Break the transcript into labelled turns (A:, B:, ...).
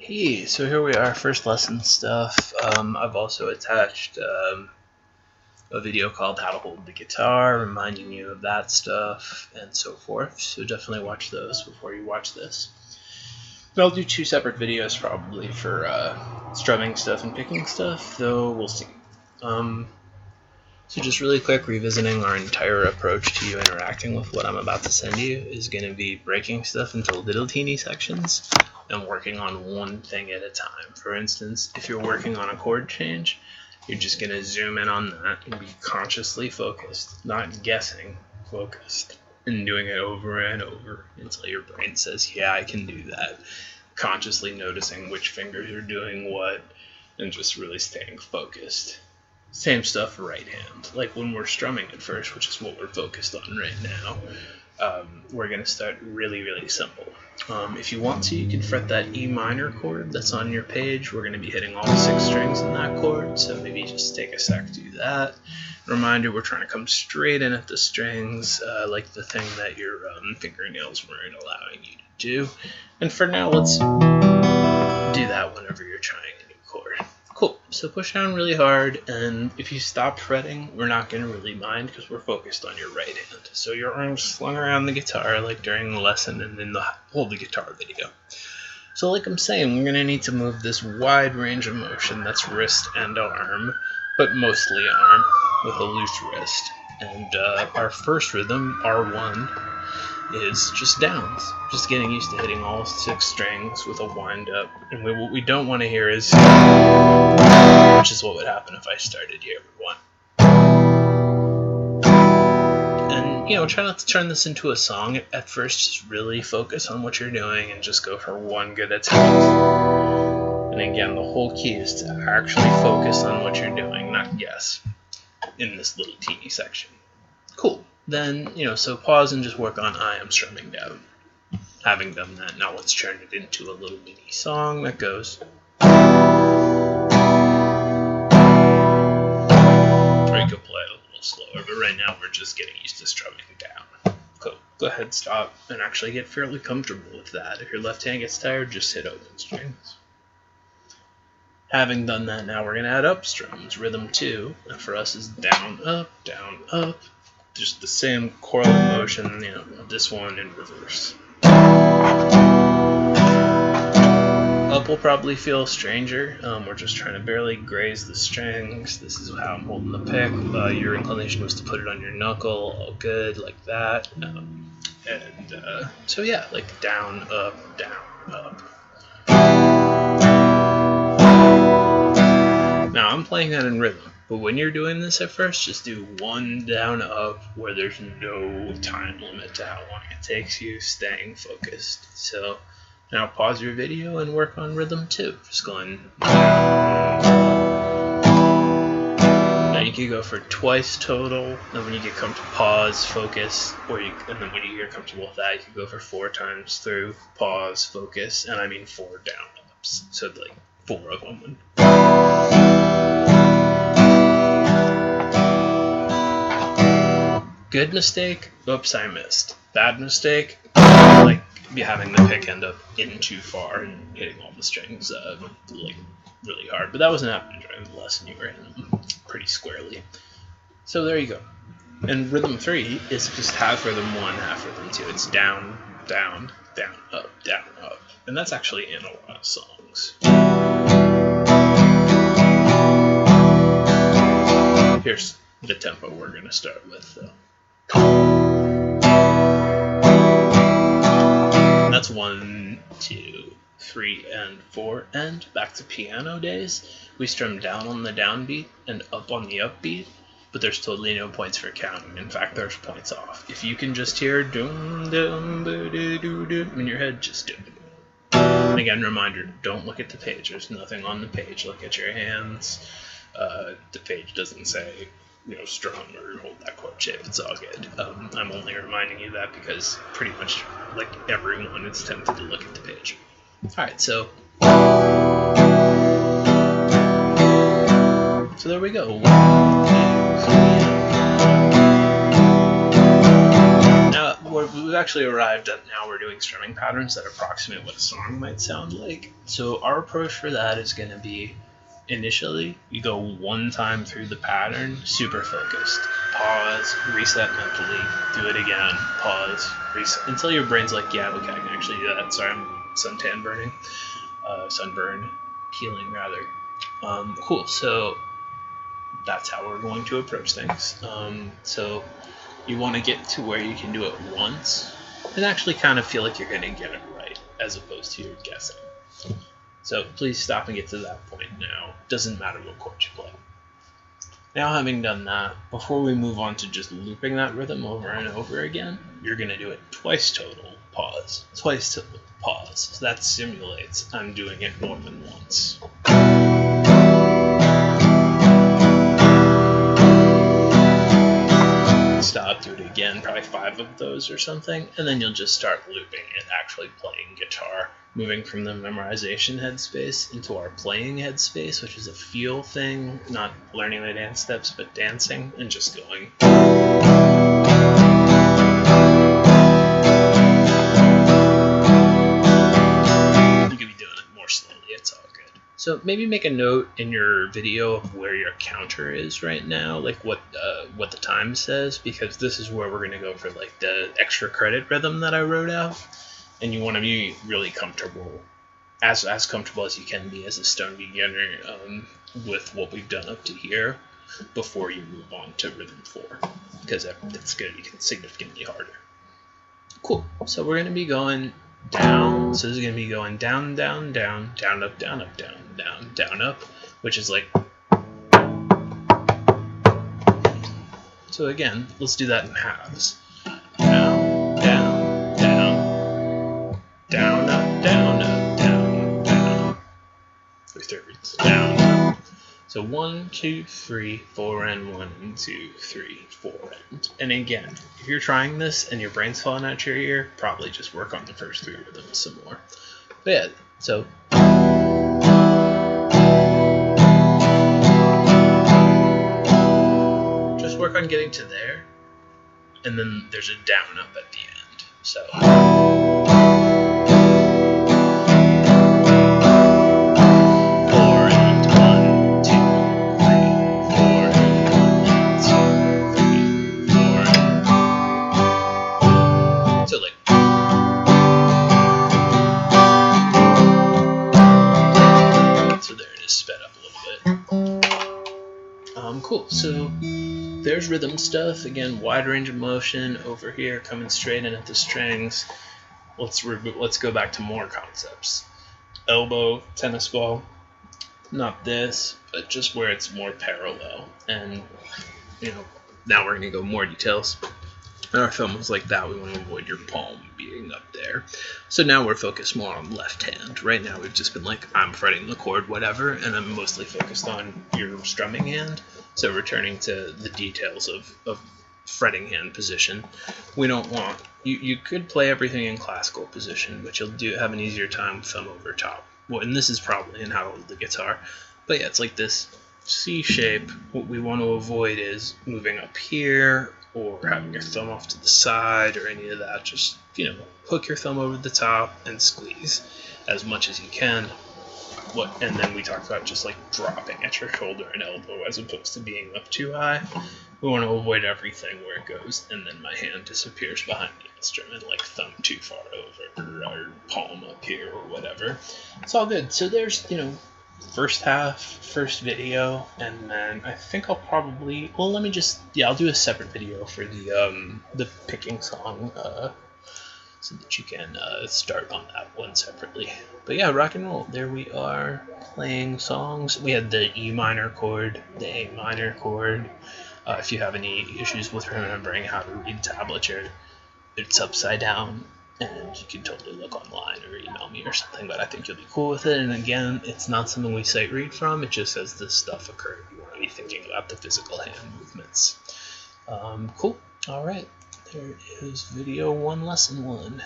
A: Hey, so here we are, first lesson stuff. I've also attached a video called How to Hold the Guitar, reminding you of that stuff and so forth. So definitely watch those before you watch this. But I'll do two separate videos probably for strumming stuff and picking stuff, though we'll see. So just really quick, revisiting our entire approach to you interacting with what I'm about to send you is going to be breaking stuff into little teeny sections and working on one thing at a time. For instance, if you're working on a chord change, you're just going to zoom in on that and be consciously focused, not guessing, focused, and doing it over and over until your brain says, yeah, I can do that. Consciously noticing which fingers are doing what and just really staying focused. Same stuff for right hand. Like when we're strumming at first, which is what we're focused on right now, we're going to start really, really simple. If you want to, you can fret that E minor chord that's on your page. We're going to be hitting all 6 strings in that chord, so maybe just take a sec to do that. Reminder, we're trying to come straight in at the strings, like the thing that your fingernails weren't allowing you to do. And for now, let's do that whenever you're trying a new chord. Cool, so push down really hard, and if you stop fretting, we're not going to really mind because we're focused on your right hand. So your arms slung around the guitar like during the lesson and in the Hold the Guitar video. So like I'm saying, we're going to need to move this wide range of motion that's wrist and arm, but mostly arm with a loose wrist. And our first rhythm, R1, is just downs, just getting used to hitting all 6 strings with a wind up. And what we don't want to hear is, which is what would happen if I started here with 1. And try not to turn this into a song at first. Just really focus on what you're doing and just go for one good attempt. And again, the whole key is to actually focus on what you're doing, not guess, in this little teeny section. Cool. Then, so pause and just work on I am strumming down. Having done that, now let's turn it into a little mini song that goes. Or you could play it a little slower, but right now we're just getting used to strumming down. Cool. Go ahead, stop, and actually get fairly comfortable with that. If your left hand gets tired, just hit open strings. Having done that, now we're going to add up strums. Rhythm 2, and for us is down, up, just the same choral motion, this one in reverse. Up will probably feel stranger. We're just trying to barely graze the strings. This is how I'm holding the pick. Your inclination was to put it on your knuckle, all good, like that. So yeah, like down, up, down, up. Now I'm playing that in rhythm. But when you're doing this at first, just do 1 down up where there's no time limit to how long it takes you, staying focused. So now pause your video and work on rhythm 2. Just going down. Now you can go for twice total, and when you get comfortable, pause, focus, and then when you get comfortable with that, you can go for 4 times through, pause, focus, and I mean 4 down ups. So like 4 of them. Good mistake, oops, I missed. Bad mistake, like having the pick end up in too far and hitting all the strings like really hard. But that wasn't happening during the lesson. You were hitting them pretty squarely. So there you go. And rhythm 3 is just half rhythm 1, half rhythm 2. It's down, down, down, up, down, up. And that's actually in a lot of songs. Here's the tempo we're going to start with, though. That's 1, 2, 3, and 4, and back to piano days. We strum down on the downbeat and up on the upbeat, but there's totally no points for counting. In fact, there's points off. If you can just hear dum dum ba doo doo in your head, just do it. And again, reminder: don't look at the page. There's nothing on the page. Look at your hands. The page doesn't say strum or hold that chord shape. It's all good. I'm only reminding you that because pretty much like everyone is tempted to look at the page. Alright, so there we go. 1, 2, 3. Now we've actually arrived at now we're doing strumming patterns that approximate what a song might sound like. So our approach for that is going to be, initially, you go one time through the pattern, super focused. Pause, reset mentally, do it again, pause, reset, until your brain's like, yeah, okay, I can actually do that. Sorry, I'm sunburn, peeling rather. Cool, so that's how we're going to approach things. So you want to get to where you can do it once and actually kind of feel like you're going to get it right, as opposed to you're guessing. So please stop and get to that point now. Doesn't matter what chord you play. Now, having done that, before we move on to just looping that rhythm over and over again, you're going to do it twice total, pause, twice total, pause. So that simulates I'm doing it more than once. Stop, do it again, probably 5 of those or something, and then you'll just start looping and actually playing guitar, moving from the memorization headspace into our playing headspace, which is a feel thing, not learning the dance steps, but dancing, and just going. You could be doing it more slowly, it's all good. So maybe make a note in your video of where your counter is right now, like what the time says, because this is where we're going to go for like the extra credit rhythm that I wrote out, and you want to be really comfortable, as comfortable as you can be as a stone beginner with what we've done up to here before you move on to rhythm 4, because it's going to be significantly harder. Cool. So we're going to be going down. So this is going to be going down, down, down, down, up, down, up, down, down, down, up, which is like. So again, let's do that in halves. Down, down, down, down, up, down, up, down, down. 3 thirds. Down, up. So 1, 2, 3, 4, and 1, 2, 3, 4, and again, if you're trying this and your brain's falling out your ear, probably just work on the first 3 rhythms some more. But yeah, so. Just work on getting to there, and then there's a down up at the end. So. Cool, so there's rhythm stuff. Again, wide range of motion over here, coming straight in at the strings. Let's go back to more concepts. Elbow, tennis ball, not this, but just where it's more parallel. And, now we're going to go more details. In our film was like that, we want to avoid your palm being up there. So now we're focused more on left hand. Right now we've just been like, I'm fretting the chord, whatever, and I'm mostly focused on your strumming hand. So returning to the details of fretting hand position. We don't want, you could play everything in classical position, but you'll have an easier time with thumb over top. Well, and this is probably in how I hold the guitar. But yeah, it's like this C shape. What we want to avoid is moving up here, or having your thumb off to the side, or any of that. Just, hook your thumb over the top and squeeze as much as you can. And then we talked about just like dropping at your shoulder and elbow as opposed to being up too high. We want to avoid everything where it goes, and then my hand disappears behind the instrument, like thumb too far over, or palm up here, or whatever. It's all good. So there's, first half, first video, and then I think I'll probably, I'll do a separate video for the picking song, so that you can start on that one separately. But yeah, rock and roll. There we are, playing songs. We had the E minor chord, the A minor chord. If you have any issues with remembering how to read tablature, it's upside down. And you can totally look online or email me or something, but I think you'll be cool with it. And again, it's not something we sight read from. It just says this stuff occurred. You want to be thinking about the physical hand movements. Cool. All right. There is video 1, lesson 1.